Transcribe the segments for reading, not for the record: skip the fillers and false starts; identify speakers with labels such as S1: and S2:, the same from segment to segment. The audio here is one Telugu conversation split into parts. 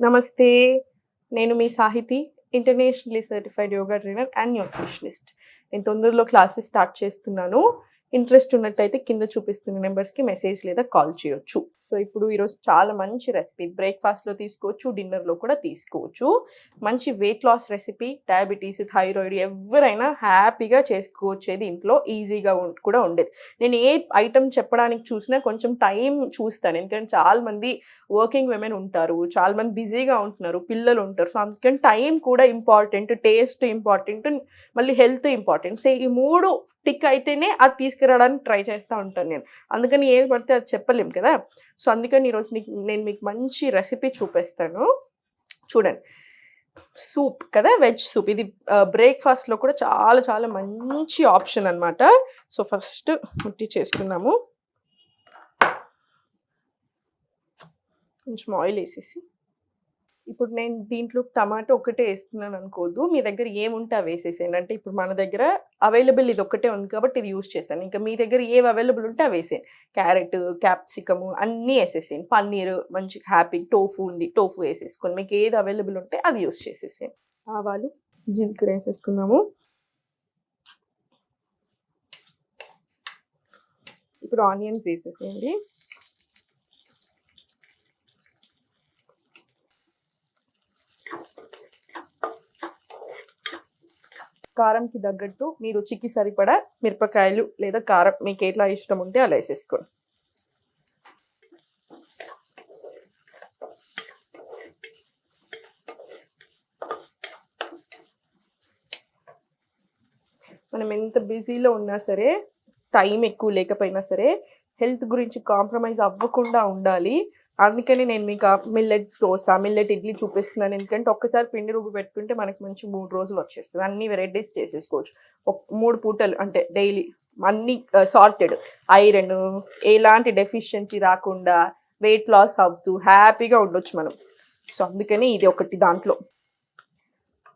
S1: నమస్తే. నేను మీ Sahithi. Internationally certified yoga trainer and nutritionist. నేను తొందరలో క్లాసెస్ స్టార్ట్ చేస్తున్నాను. ఇంట్రెస్ట్ ఉన్నట్టయితే కింద చూపిస్తున్న నెంబర్స్‌కి మెసేజ్ లేదా కాల్ చేయొచ్చు. సో, ఇప్పుడు ఈరోజు చాలా మంచి రెసిపీ. బ్రేక్‌ఫాస్ట్‌లో తీసుకోవచ్చు, డిన్నర్‌లో కూడా తీసుకోవచ్చు. మంచి weight loss recipe. Diabetes, thyroid ఎవ్వరైనా హ్యాపీగా చేసుకోవచ్చేది ఇంట్లో. ఈజీగా కూడా ఉండేది. నేను ఏ ఐటెమ్ చెప్పడానికి చూసినా కొంచెం టైం చూస్తాను. ఎందుకంటే చాలామంది వర్కింగ్ విమెన్ ఉంటారు. చాలామంది బిజీగా ఉంటున్నారు. పిల్లలు ఉంటారు. సో, అందుకని టైం కూడా ఇంపార్టెంట్. Taste important. మళ్ళీ హెల్త్ ఇంపార్టెంట్. సో, ఈ 3 టిక్ అయితేనే అది తీసుకురావడానికి ట్రై చేస్తా ఉంటాను నేను. అందుకని ఏది పడితే అది చెప్పలేం కదా! సో, అందుకని ఈరోజు నేను మీకు మంచి రెసిపీ చూపిస్తాను. చూడండి. సూప్ కదా! Veg soup. ఇది బ్రేక్‌ఫాస్ట్‌లో కూడా చాలా చాలా మంచి ఆప్షన్ అన్నమాట. సో, ఫస్ట్ ఉట్టి చేసుకుందాము. కొంచెం ఆయిల్ ఏసేసి. ఇప్పుడు నేను దీంట్లో టమాటో ఒక్కటే ఏస్తున్నాను అనుకోవద్దు. మీ దగ్గర ఏముంటే అవి వేసేసేయండి. అంటే ఇప్పుడు మన దగ్గర అవైలబుల్ ఇదొక్కటే ఉంది కాబట్టి ఇది యూజ్ చేశాను. ఇంకా మీ దగ్గర ఏవి అవైలబుల్ ఉంటే అవి వేసేయండి. క్యారెట్, క్యాప్సికము అన్నీ ఏసేసేయండి. పన్నీరు మంచి హ్యాపీ టోఫు ఉంది. టోఫు ఏసేసుకోండి. మీకు ఏది అవైలబుల్ ఉంటే అది యూజ్ చేసేసేయండి. ఆవాలు, జీలకర్ర ఏసేసుకున్నాము. ఇప్పుడు ఆనియన్స్ వేసేసేయండి. కారంకి తగ్గట్టు మీ రుచికి సరిపడా మిరపకాయలు లేదా కారం మీకు ఎట్లా ఇష్టం ఉంటే అలా వేసేసుకోండి. మనం ఎంత బిజీలో ఉన్నా సరే, టైం ఎక్కువ లేకపోయినా సరే, హెల్త్ గురించి కాంప్రమైజ్ అవ్వకుండా ఉండాలి. అందుకని నేను మీకు మిల్లెట్ దోస, మిల్లెట్ ఇడ్లీ చూపిస్తున్నాను. ఎందుకంటే ఒక్కసారి పిండి రుబ్బి పెట్టుకుంటే మనకి మంచి 3 రోజులు వచ్చేస్తది. అన్ని వెరైటీస్ చేసేసుకోవచ్చు. 3 పూటలు అంటే డైలీ అన్నీ సార్టెడ్. ఐరన్ ఎలాంటి డెఫిషియన్సీ రాకుండా వెయిట్ లాస్ అవుతూ హ్యాపీగా ఉండొచ్చు మనం. సో, అందుకని ఇది ఒకటి దాంట్లో.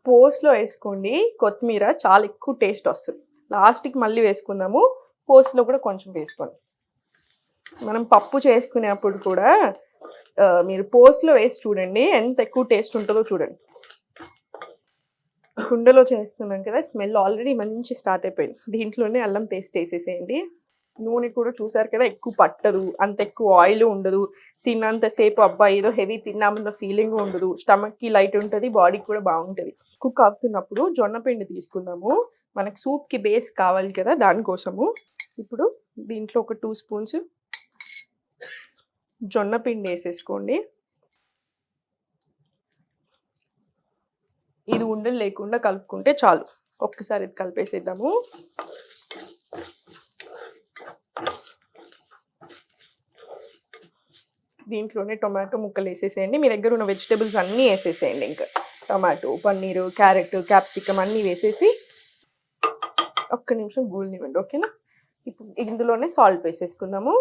S1: పోస్ట్‌లో వేసుకోండి. కొత్తిమీర చాలా ఎక్కువ టేస్ట్ వస్తది. లాస్ట్‌కి మళ్ళీ వేసుకుందాము. పోస్ట్‌లో కూడా కొంచెం వేసుకోండి. మనం పప్పు చేసుకునేప్పుడు కూడా మీరు పోస్ట్‌లో వేసి చూడండి. ఎంత ఎక్కువ టేస్ట్ ఉంటుందో చూడండి. కుండలో చేస్తున్నాం కదా! స్మెల్ ఆల్రెడీ మంచి స్టార్ట్ అయిపోయింది. దీంట్లోనే అల్లం పేస్ట్ వేసేసేయండి. నూనె కూడా చూసారు కదా! ఎక్కువ పట్టదు. అంత ఎక్కువ ఆయిల్ ఉండదు. తిన్నంత సేపు అబ్బా ఏదో హెవీ తిన్నామన్న ఫీలింగ్ ఉండదు. స్టమక్‌కి లైట్ ఉంటది. బాడీకి కూడా బాగుంటది. కుక్ అవుతున్నప్పుడు జొన్న పిండి తీసుకుందాము. మనకు సూప్‌కి బేస్ కావాలి కదా! దానికోసము. ఇప్పుడు దీంట్లో ఒక 2 స్పూన్స్ జొన్న పిండి వేసేసుకోండి. ఇది ఉండలు లేకుండా కలుపుకుంటే చాలు. ఒక్కసారి ఇది కలిపేసేద్దాము. దీంట్లోనే టొమాటో ముక్కలు వేసేసేయండి. మీ దగ్గర ఉన్న వెజిటబుల్స్ అన్నీ వేసేసేయండి. ఇంకా టొమాటో, పన్నీరు, క్యారెట్, క్యాప్సికమ్ అన్నీ వేసేసి ఒక్క నిమిషం గూలనివ్వండి. ఓకేనా? ఇప్పుడు ఇందులోనే సాల్ట్ వేసేసుకుందాము.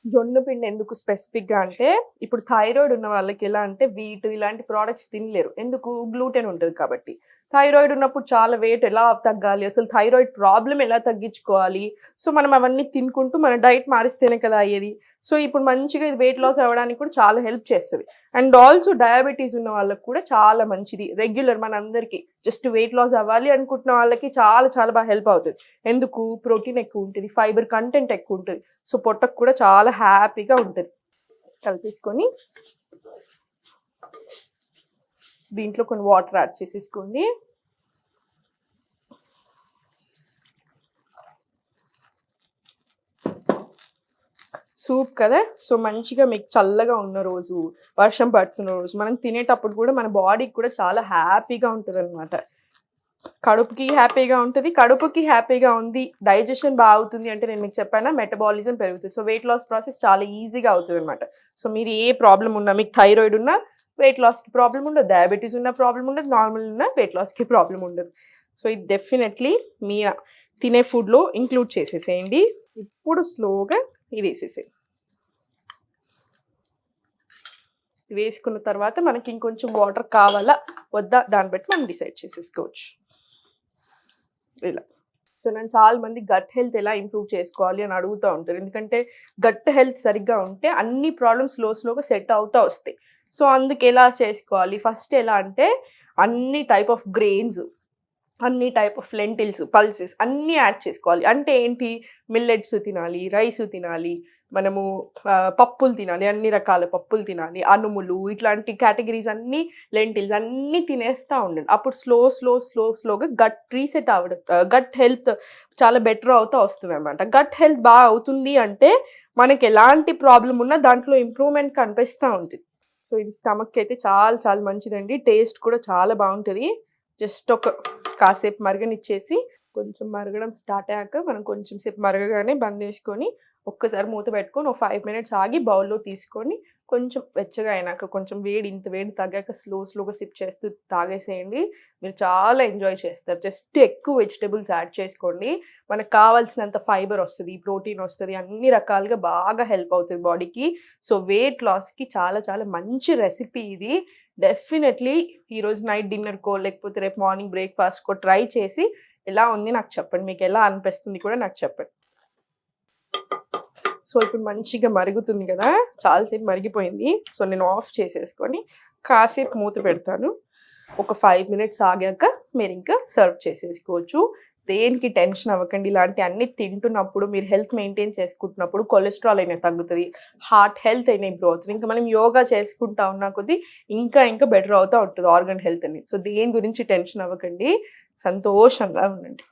S1: జొన్న పిండి ఎందుకు స్పెసిఫిక్‌గా అంటే, ఇప్పుడు థైరాయిడ్ ఉన్న వాళ్ళకి ఎలా అంటే వీట్ ఇలాంటి ప్రొడక్ట్స్ తినలేరు. ఎందుకు? గ్లూటెన్ ఉంటది కాబట్టి. థైరాయిడ్ ఉన్నప్పుడు చాలా వెయిట్ ఎలా తగ్గాలి? అసలు థైరాయిడ్ ప్రాబ్లమ్ ఎలా తగ్గించుకోవాలి? సో, మనం అవన్నీ తినుకుంటూ మన డైట్ మారిస్తేనే కదా అయ్యేది. సో, ఇప్పుడు మంచిగా ఇది వెయిట్ లాస్ అవ్వడానికి కూడా చాలా హెల్ప్ చేస్తది. అండ్ ఆల్సో డయాబెటీస్ ఉన్న వాళ్ళకి కూడా చాలా మంచిది. రెగ్యులర్ మనందరికీ జస్ట్ వెయిట్ లాస్ అవ్వాలి అనుకుంటున్న వాళ్ళకి చాలా చాలా బాగా హెల్ప్ అవుతది. ఎందుకు? ప్రోటీన్ ఎక్కువ ఉంటది. ఫైబర్ కంటెంట్ ఎక్కువ ఉంటది. సో, పొట్టకు కూడా చాలా హ్యాపీగా ఉంటది. కలిపేసుకొని దీంట్లో కొన్ని వాటర్ యాడ్ చేసేసుకోండి. సూప్ కదా! సో, మంచిగా మీకు చల్లగా ఉన్న రోజు, వర్షం పడుతున్న రోజు మనం తినేటప్పుడు కూడా మన బాడీకి కూడా చాలా హ్యాపీగా ఉంటదనమాట. కడుపుకి హ్యాపీగా ఉంటది. కడుపుకి హ్యాపీగా ఉంది. డైజెషన్ అవుతుంది అంటే నేను మీకు చెప్పానా మెటబాలిజం పెరుగుతది. సో, వెయిట్ లాస్ ప్రాసెస్ చాలా ఈజీగా అవుతదనమాట. సో, మీరు ఏ ప్రాబ్లమ్ ఉన్నా మీకు థైరాయిడ్ ఉన్నా వెయిట్ లాస్‌కి ప్రాబ్లమ్ ఉండదు. డయాబెటీస్ ఉన్న ప్రాబ్లమ్ ఉండదు. నార్మల్ ఉన్న వెయిట్ లాస్‌కి ప్రాబ్లమ్ ఉండదు. సో, ఇది డెఫినెట్‌లీ మీ తినే ఫుడ్‌లో ఇంక్లూడ్ చేసేసేయండి. ఇప్పుడు స్లోగా ఇది వేసేసేయండి. వేసుకున్న తర్వాత మనకి ఇంకొంచెం వాటర్ కావాలా వద్దా దాన్ని బట్టి మనం డిసైడ్ చేసేసుకోవచ్చు. ఇలా. సో నన్ను చాలా మంది గట్ హెల్త్ ఎలా ఇంప్రూవ్ చేసుకోవాలి అని అడుగుతూ ఉంటారు. ఎందుకంటే గట్ హెల్త్ సరిగ్గా ఉంటే అన్ని ప్రాబ్లమ్స్ స్లోగా సెట్ అవుతా వస్తాయి. సో అందుకు ఎలా చేసుకోవాలి? ఫస్ట్ ఎలా అంటే అన్ని టైప్ ఆఫ్ గ్రెయిన్స్, అన్ని టైప్ ఆఫ్ లెంటిల్స్, పల్సెస్ అన్నీ యాడ్ చేసుకోవాలి. అంటే ఏంటి? మిల్లెట్స్ తినాలి, రైస్ తినాలి, మనము పప్పులు తినాలి, అన్ని రకాల పప్పులు తినాలి, అనుములు ఇట్లాంటి కేటగిరీస్ అన్నీ, లెంటిల్స్ అన్నీ తినేస్తా ఉండండి. అప్పుడు స్లోగా గట్ రీసెట్ అవ్వడం, గట్ హెల్త్ చాలా బెటర్ అవుతా వస్తుందనమాట. గట్ హెల్త్ బాగా అవుతుంది అంటే మనకి ఎలాంటి ప్రాబ్లమ్ ఉన్నా దాంట్లో ఇంప్రూవ్‌మెంట్ కనిపిస్తా ఉంటది. సో ఇది స్టమక్‌కి అయితే చాలా చాలా మంచిదండి. టేస్ట్ కూడా చాలా బావుంటది. జస్ట్ ఒక కాసేపు మరగనిచ్చేసి, కొంచెం మరగడం స్టార్ట్ అయ్యాక మనం కొంచెం సేపు మరగగానే బంద్ చేసుకొని, ఒక్కసారి మూత పెట్టుకొని ఒక 5 మినిట్స్ ఆగి బౌల్‌లో తీసుకొని, కొంచెం వెచ్చగా అయినాక, కొంచెం ఇంత వేడి తగ్గాక స్లోగా సిప్ చేస్తూ తాగేసేయండి. మీరు చాలా ఎంజాయ్ చేస్తారు. జస్ట్ ఎక్కువ వెజిటబుల్స్ యాడ్ చేసుకోండి. మనకు కావాల్సినంత ఫైబర్ వస్తది, ప్రోటీన్ వస్తది, అన్ని రకాలుగా బాగా హెల్ప్ అవుతది బాడీకి. సో వెయిట్ లాస్‌కి చాలా చాలా మంచి రెసిపీ ఇది. డెఫినెట్‌లీ ఈరోజు నైట్ డిన్నర్‌కో, లేకపోతే రేపు మార్నింగ్ బ్రేక్‌ఫాస్ట్‌కో ట్రై చేసి ఎలా ఉంది నాకు చెప్పండి. మీకెలా అనిపిస్తుంది కూడా నాకు చెప్పండి. సో ఇప్పుడు మంచిగా మరుగుతుంది కదా! చాలా సేపు మరిగిపోయింది. సో నేను ఆఫ్ చేసేసుకొని కాసేపు మూత పెడతాను. ఒక 5 మినిట్స్ ఆగాక మీరింకా సర్వ్ చేసేసుకోవచ్చు. దేనికి టెన్షన్ అవ్వకండి. ఇలాంటి అన్నీ తింటున్నప్పుడు మీరు హెల్త్ మెయింటైన్ చేసుకుంటున్నప్పుడు కొలెస్ట్రాల్ అయినా తగ్గుతది. హార్ట్ హెల్త్ అయినా ఇంప్రూవ్ అవుతది. ఇంకా మనం యోగా చేసుకుంటా ఉన్న కొద్దీ ఇంకా బెటర్ అవుతా ఉంటది ఆర్గన్ హెల్త్ అనేది. సో దేని గురించి టెన్షన్ అవ్వకండి. సంతోషంగా ఉండండి.